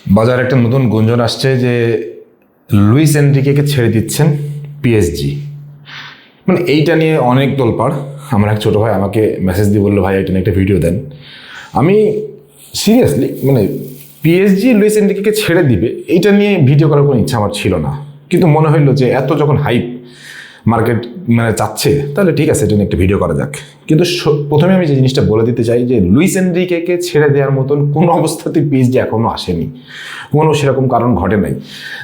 বাজারে একটা নতুন গুঞ্জন আসছে যে লুইস এনরিকেকে ছেড়ে দিচ্ছেন পিএসজি। মানে এইটা নিয়ে অনেক তোলপাড়। আমার এক ছোটো ভাই আমাকে মেসেজ দিয়ে বললো, ভাই এটা নিয়ে একটা ভিডিও দেন। আমি সিরিয়াসলি মানে পিএসজি লুইস এনরিকেকে ছেড়ে দিবে এইটা নিয়ে ভিডিও করার কোনো ইচ্ছা আমার ছিল না, কিন্তু মনে হইলো যে এত যখন হাইপ মার্কেট মানে চাচ্ছে তাহলে ঠিক আছে এটা নিয়ে একটা ভিডিও করা যাক। কিন্তু প্রথমে আমি যে জিনিসটা বলে দিতে চাই যে লুইস এনরিকেকে ছেড়ে দেওয়ার মতন কোনো অবস্থাতেই পিএসজি এখনও আসেনি, কোনো সেরকম কারণ ঘটে নাই।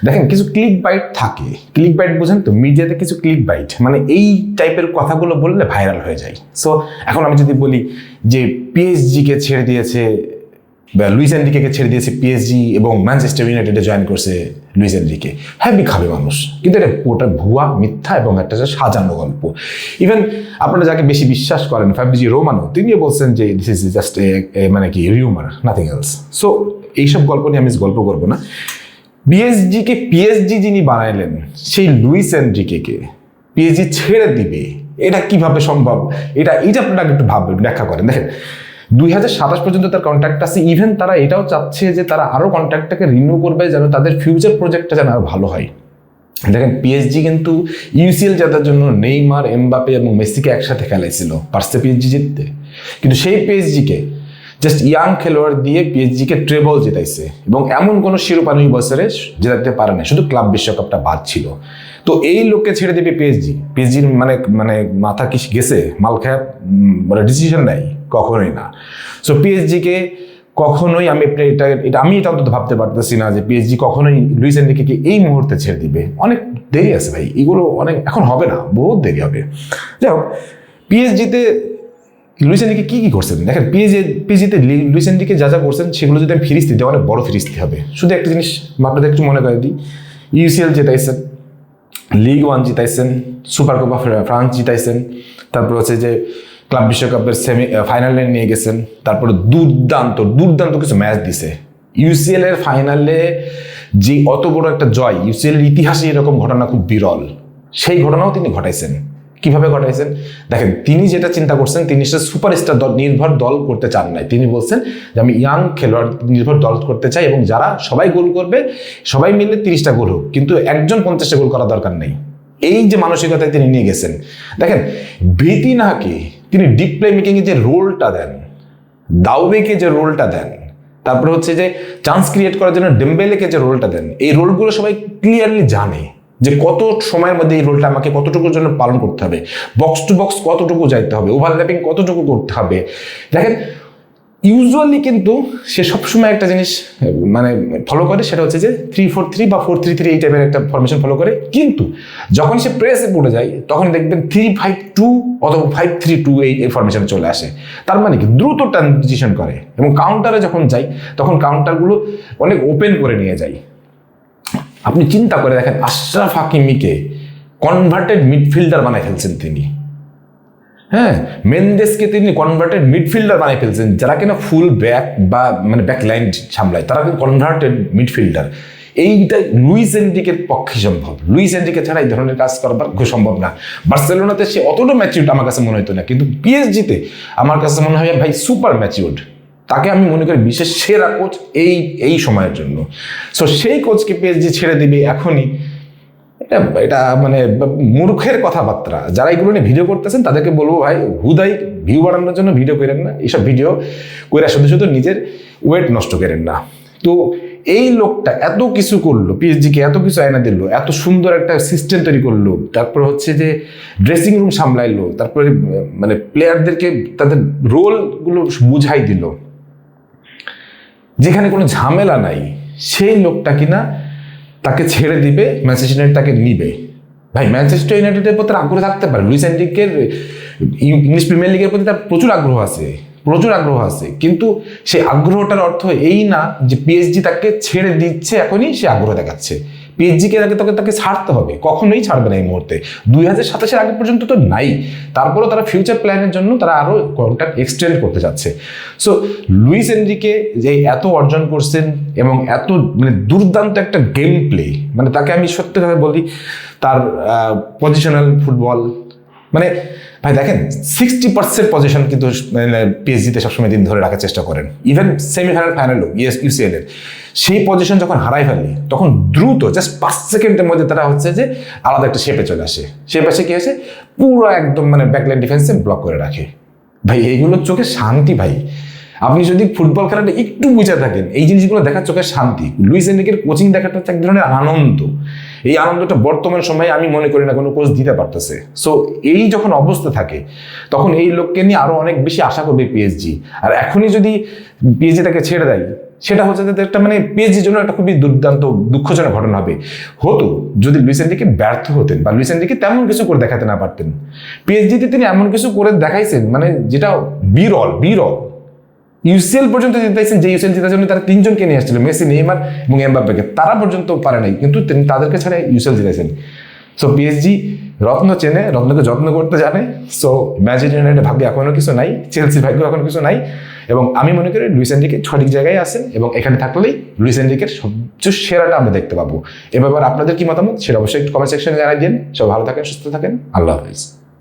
দেখেন কিছু ক্লিক বাইট থাকে, ক্লিক বাইট বোঝেন তো, মিডিয়াতে কিছু ক্লিক বাইট মানে এই টাইপের কথাগুলো বললে ভাইরাল হয়ে যায়। সো এখন আমি যদি বলি যে পিএসজিকে ছেড়ে দিয়েছে বা লুইস এনরিকেকে ছেড়ে দিয়েছে পিএসজি এবং ম্যানচেস্টার ইউনাইটেডে জয়েন করছে লুইস এনরিকে, হ্যাপি খাবে মানুষ, কিন্তু এটা ওটা ভুয়া, মিথ্যা এবং একটা সাজানো গল্প। ইভেন আপনারা যাকে বেশি বিশ্বাস করেন ফাবিজি রোমানো, তিনিও বলছেন যে দিস ইজ জাস্ট মানে কি রিউমার, নাথিং এলস। সো এইসব গল্প নিয়ে আমি গল্প করবো না। পিএসজি যিনি বানাইলেন সেই লুইস এনরিকেকে পিএসজি ছেড়ে দিবে, এটা কিভাবে সম্ভব? এটা আপনারা একটু ভাববেন, ব্যাখ্যা করেন। দেখেন 2027 পর্যন্ত তার কন্ট্রাক্ট আছে। ইভেন তারা এটাও চাচ্ছে যে তারা আরো কন্ট্রাক্টটাকে রিনিউ করবে যেন তাদের ফিউচার প্রজেক্টটা যেন আরো ভালো হয়। দেখেন পিএসজি কিন্তু ইউসিএল জেতার জন্য নেইমার, এমবাপে এবং মেসিকে একসাথে খেলাইছিল, পারছে পিএসজি জিততে। কিন্তু সেই পিএসজিকে জাস্ট ইয়াং খেলোয়াড় দিয়ে পিএসজিকে ট্রেবল জেতাইছে এবং এমন কোনো শিরোপা 9 বছরে জেতাতে পারে না, শুধু ক্লাব বিশ্বকাপটা বাদ ছিল। তো এই লোককে ছেড়ে দেবে পিএসজির মানে মাথা কি গেছে, মাল খায় মানে ডিসিশন নেয়? কখনোই না। সো পিএসজিকে কখনোই আমি এটা অন্তত ভাবতে পারতেছি না যে পিএসজি কখনোই লুইস এনরিকেকে এই মুহূর্তে ছেড়ে দিবে। অনেক দেরি আছে ভাই, এগুলো অনেক এখন হবে না, বহুত দেরি হবে। যাই হোক, পিএসজিতে লুইস এনরিকে কি করছেন দেখেন, পিএসজিতে লুইস এনরিকে যা করছেন সেগুলো যদি আমি ফিরিস্তি দিই, অনেক বড় ফিরিস্তি হবে। শুধু একটা জিনিস আপনাদের একটু মনে করে দিই, ইউসিএল জেতাইছেন, লিগ 1 জিতাইছেন, সুপার কোপা ফ্রান্স জিতাইছেন, তারপর হচ্ছে যে ক্লাব বিশ্বকাপের ফাইনালে নিয়ে গেছেন, তারপরে দুর্দান্ত কিছু ম্যাচ দিছে। ইউসিএল এর ফাইনালে যে অত বড় একটা জয়, ইউসিএল এর ইতিহাসে এরকম ঘটনা খুব বিরল, সেই ঘটনাও তিনি ঘটাইছেন। কিভাবে ঘটাইছেন দেখেন, তিনি যেটা চিন্তা করছেন, তিনি সেটা সুপারস্টার নির্ভর দল করতে চান নাই। তিনি বলছেন যে আমি ইয়াং খেলোয়াড় নির্ভর দল করতে চাই এবং যারা সবাই গোল করবে, সবাই মিলে 30টা গোল হোক, কিন্তু একজন 50টা গোল করা দরকার নেই। এই যে মানসিকতায় তিনি নিয়ে গেছেন। দেখেন ভিতিনাকে তিনি ডিপ প্লে মেকিং এ যে রোলটা দেন, দাউবেকে যে রোলটা দেন, তারপরে হচ্ছে যে চান্স ক্রিয়েট করার জন্য ডেম্বেলেকে যে রোলটা দেন, এই রোলগুলো সবাই ক্লিয়ারলি জানে যে কত সময়ের মধ্যে এই রোলটা আমাকে কতটুকুর জন্য পালন করতে হবে, বক্স টু বক্স কতটুকু যাইতে হবে, ওভারল্যাপিং কতটুকু করতে হবে। দেখেন ইউজুয়ালি কিন্তু সে সবসময় একটা জিনিস মানে ফলো করে, সেটা হচ্ছে যে 3-4-3 বা 4-3-3 এই টাইপের একটা ফরমেশন ফলো করে। কিন্তু যখন সে প্রেসে পড়ে যায় তখন দেখবেন 3-5-2 অথবা 5-3-2 এই ফরমেশনে চলে আসে। তার মানে কি দ্রুত ট্রানজিশন করে এবং কাউন্টারে যখন যাই তখন কাউন্টারগুলো অনেক ওপেন করে নিয়ে যায়। আপনি চিন্তা করে দেখেন, আশরাফ হাকিমিকে কনভার্টেড মিডফিল্ডার বানাই ফেলছেন তিনি। হ্যাঁ, মেন্দেসকে তিনি কনভার্টেড মিডফিল্ডার বানাই ফেলছেন, যারা কিনা ফুল ব্যাক বা মানে ব্যাক লাইন সামলায়, তারা কিন্তু কনভার্টেড মিডফিল্ডার। এইটা লুইস এনরিকের পক্ষে সম্ভব। লুইস এনরিকে ছাড়া এই ধরনের কাজ করা সম্ভব না। বার্সেলোনাতে সে অতটা ম্যাচিউড আমার কাছে মনে হতো না, কিন্তু পিএসজিতে আমার কাছে মনে হয় ভাই সুপার ম্যাচিউড। তাকে আমি মনে করি বিশেষ সেরা কোচ এই সময়ের জন্য। সো সেই কোচকে পিএসজি ছেড়ে দিবে এখনই, এটা মানে মূর্খের কথাবার্তা। যারা এগুলো নিয়ে ভিডিও করতেছেন তাদেরকে বলবো, ভাই হুদাই ভিউ বাড়ানোর জন্য ভিডিও করেন না, এইসব ভিডিও করে শুধু নিজের ওয়েট নষ্ট করেন না। তো এই লোকটা এত কিছু করলো, পিএসজিকে এত কিছু আয়না দিল, এত সুন্দর একটা সিস্টেম তৈরি করলো, তারপর হচ্ছে যে ড্রেসিং রুম সামলাইলো, তারপরে মানে প্লেয়ারদেরকে তাদের রোলগুলো বুঝাই দিল, যেখানে কোনো ঝামেলা নাই, সেই লোকটা কিনা তাকে ছেড়ে দিবে, ম্যানচেস্টার ইউনাইটেড তাকে নিবে। ভাই ম্যানচেস্টার ইউনাইটেডের প্রতি আগ্রহ থাকতে পারে, লুইস এনরিকের ইংলিশ প্রিমিয়ার লিগের প্রতি তার প্রচুর আগ্রহ আছে, কিন্তু সেই আগ্রহটার অর্থ এই না যে পিএসজি তাকে ছেড়ে দিচ্ছে এখনই সে আগ্রহ দেখাচ্ছে। পিএসজিকে তাকে ছাড়তে হবে, কখনোই ছাড়বে না এই মুহূর্তে। 2027 আগে পর্যন্ত তো নাই, তারপরও তারা ফিউচার প্ল্যানের জন্য তারা আরো কন্ট্রাক্ট এক্সটেন্ড করতে যাচ্ছে। সো লুইস এনরিকে যে এত অর্জন করছেন এবং এত মানে দুর্দান্ত একটা গেম প্লে, মানে তাকে আমি সত্যি কথা বলি, তার পজিশনাল ফুটবল মানে ভাই দেখেন 60% পজিশন কিন্তু পিএসজিতে সবসময় দিন ধরে রাখার চেষ্টা করেন। ইভেন সেমিফাইনাল ফাইনালও ইউসিএল এর সেই পজিশন যখন হারাই ফেলে তখন দ্রুত জাস্ট 5 সেকেন্ডের মধ্যে তারা হচ্ছে যে আলাদা একটা শেপে চলে আসে। শেপ এসে কি হয়েছে, পুরো একদম মানে ব্যাকলাইন ডিফেন্সে ব্লক করে রাখে। ভাই এইগুলো চোখে শান্তি ভাই। আপনি যদি ফুটবল খেলাটা একটু বুঝে থাকেন, এই জিনিসগুলো দেখার চোখের শান্তি। লুইস এনরিকের কোচিং দেখাটা হচ্ছে এক ধরনের আনন্দ। এই আনন্দটা বর্তমান সময়ে আমি মনে করি না কোনো কোচ দিতে পারতেছে। সো এই যখন অবস্থা থাকে তখন এই লোককে নিয়ে আরো অনেক বেশি আশা করবে পিএসজি। আর এখনই যদি পিএসজি তাকে ছেড়ে দেয়, সেটা হচ্ছে যে একটা মানে পিএসজির জন্য একটা খুবই দুর্দান্ত দুঃখজনক ঘটনা হবে। হতো যদি লুইস এনরিকে ব্যর্থ হতেন বা লুইস এনরিকে তেমন কিছু করে দেখাতে না পারতেন। পিএসজিতে তিনি এমন কিছু করে দেখাইছেন মানে যেটা বিরল বিরল। ইউসিএল পর্যন্ত জিতাইছেন, যে ইউসিএল জেতার জন্য তারা 3 জনকে নিয়ে আসছিল, মেসি, নেইমার এবং এমবাপ্পেকে। তারা পর্যন্ত পারে নাই, কিন্তু তিনি তাদেরকে ছাড়া ইউসিএল জিতাইছেন। সো পিএসজি রত্ন চেনে, রত্নকে যত্ন করতে জানে। সো ম্যানচেস্টার ইউনাইটেড ভাগ্যে এখনো কিছু নাই, চেলসির ভাগ্য এখনো কিছু নাই। এবং আমি মনে করি লুইস এনরিকে সঠিক জায়গায় আছেন এবং এখানে থাকলেই লুইস এনরিকের সবচেয়ে সেরাটা আমরা দেখতে পাবো। এ ব্যাপারে আপনাদের কি মতামত সেটা অবশ্যই একটু কমেন্ট সেকশনে জানাই দিন। সব ভালো থাকেন, সুস্থ থাকেন, আল্লাহ হাফিজ।